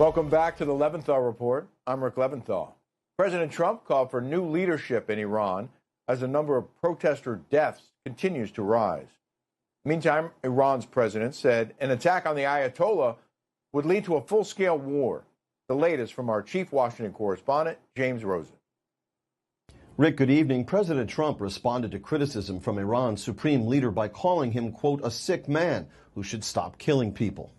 Welcome back to the Leventhal Report. I'm Rick Leventhal. President Trump called for new leadership in Iran as the number of protester deaths continues to rise. Meantime, Iran's president said an attack on the Ayatollah would lead to a full-scale war. The latest from our chief Washington correspondent, James Rosen. Rick, good evening. President Trump responded to criticism from Iran's supreme leader by calling him, quote, a sick man who should stop killing people.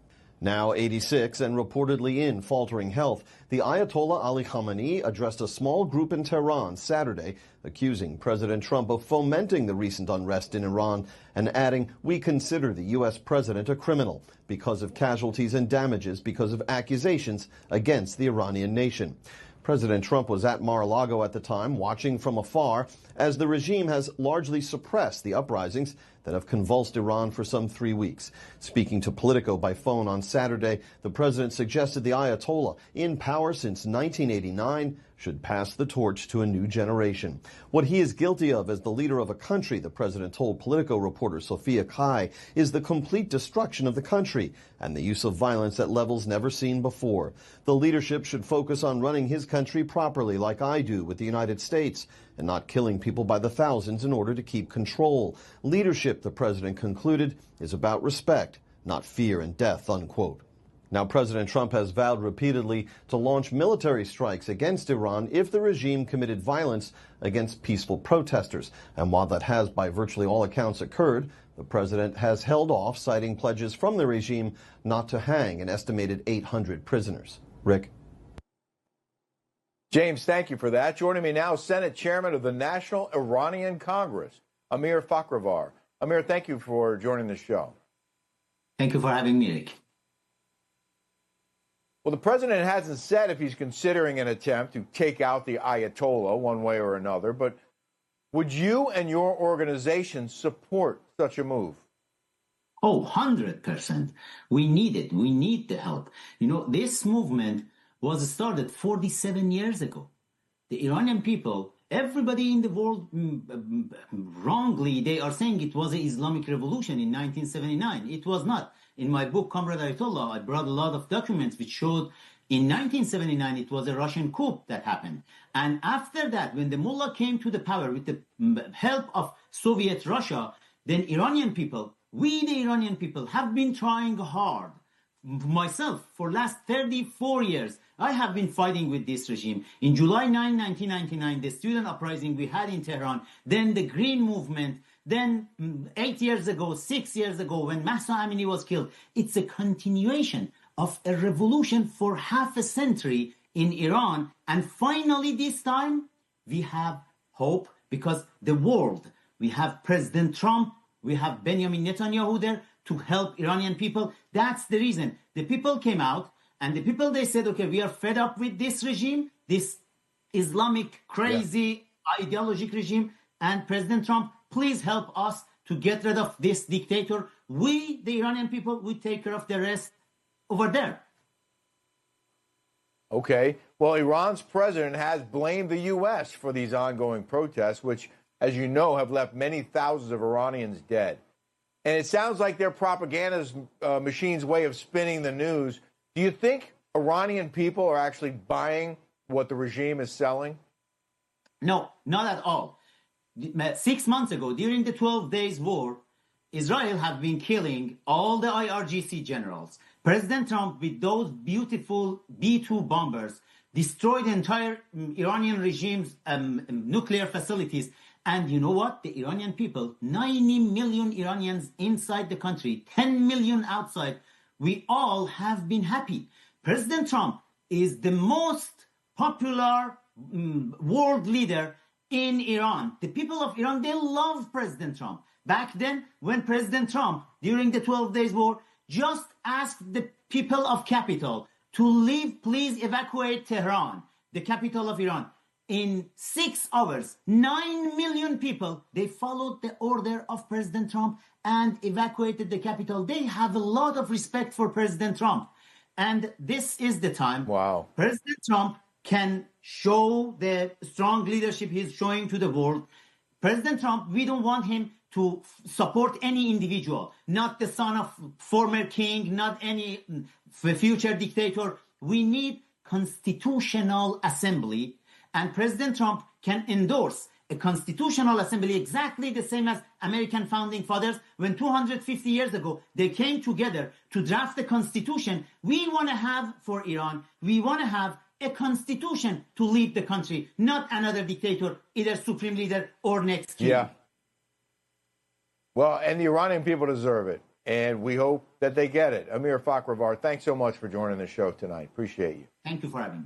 Now 86 and reportedly in faltering health, the Ayatollah Ali Khamenei addressed a small group in Tehran Saturday, accusing President Trump of fomenting the recent unrest in Iran and adding, we consider the U.S. president a criminal because of casualties and damages because of accusations against the Iranian nation. President Trump was at Mar-a-Lago at the time, watching from afar, as the regime has largely suppressed the uprisings that have convulsed Iran for some 3 weeks. Speaking to Politico by phone on Saturday, the president suggested the Ayatollah, in power since 1989, should pass the torch to a new generation. What he is guilty of as the leader of a country, the president told Politico reporter Sophia Kai, is the complete destruction of the country and the use of violence at levels never seen before. The leadership should focus on running his country properly, like I do with the United States, and not killing people by the thousands in order to keep control. Leadership, the president concluded, is about respect, not fear and death, unquote. Now, President Trump has vowed repeatedly to launch military strikes against Iran if the regime committed violence against peaceful protesters. And while that has, by virtually all accounts, occurred, the president has held off, citing pledges from the regime not to hang an estimated 800 prisoners. Rick? James, thank you for that. Joining me now, Senate Chairman of the National Iranian Congress, Amir Fakhravar. Amir, thank you for joining the show. Thank you for having me, Rick. Well, the president hasn't said if he's considering an attempt to take out the Ayatollah one way or another, but would you and your organization support such a move? Oh, 100%. We need it. We need the help. You know, this movement was started 47 years ago. The Iranian people, everybody in the world, wrongly, they are saying it was an Islamic revolution in 1979. It was not. In my book, Comrade Ayatollah, I brought a lot of documents which showed in 1979 it was a Russian coup that happened. And after that, when the mullah came to the power with the help of Soviet Russia, then Iranian people, we the Iranian people, have been trying hard. Myself, for last 34 years, I have been fighting with this regime. In July 9, 1999, the student uprising we had in Tehran, then the Green Movement, then 8 years ago, 6 years ago, when Mahsa Amini was killed. It's a continuation of a revolution for half a century in Iran. And finally, this time, we have hope because the world, we have President Trump, we have Benjamin Netanyahu there to help Iranian people. That's the reason. The people came out and the people, they said, okay, we are fed up with this regime, this Islamic, crazy, ideologic regime. And President Trump, please help us to get rid of this dictator. We, the Iranian people, we take care of the rest over there. Okay. Well, Iran's president has blamed the U.S. for these ongoing protests, which, as you know, have left many thousands of Iranians dead. And it sounds like their propaganda machine's way of spinning the news. Do you think Iranian people are actually buying what the regime is selling? No, not at all. 6 months ago, during the 12 days war, Israel have been killing all the IRGC generals. President Trump, with those beautiful B-2 bombers, destroyed the entire Iranian regime's nuclear facilities. And you know what? The Iranian people, 90 million Iranians inside the country, 10 million outside, we all have been happy. President Trump is the most popular world leader in Iran. The people of Iran, they love President Trump. Back then, when President Trump, during the 12 days war, just asked the people of capital to leave, please evacuate Tehran, the capital of Iran. In 6 hours, 9 million people, they followed the order of President Trump and evacuated the capital. They have a lot of respect for President Trump. And this is the time President Trump can show the strong leadership he's showing to the world. President Trump, we don't want him to support any individual, not the son of former king, not any future dictator. We need constitutional assembly, and President Trump can endorse a constitutional assembly exactly the same as American founding fathers when 250 years ago they came together to draft the constitution. We want to have for Iran, we want to have a constitution to lead the country, not another dictator, either supreme leader or next king. Yeah. Well, and the Iranian people deserve it, and we hope that they get it. Amir Fakhravar, thanks so much for joining the show tonight. Appreciate you. Thank you for having me.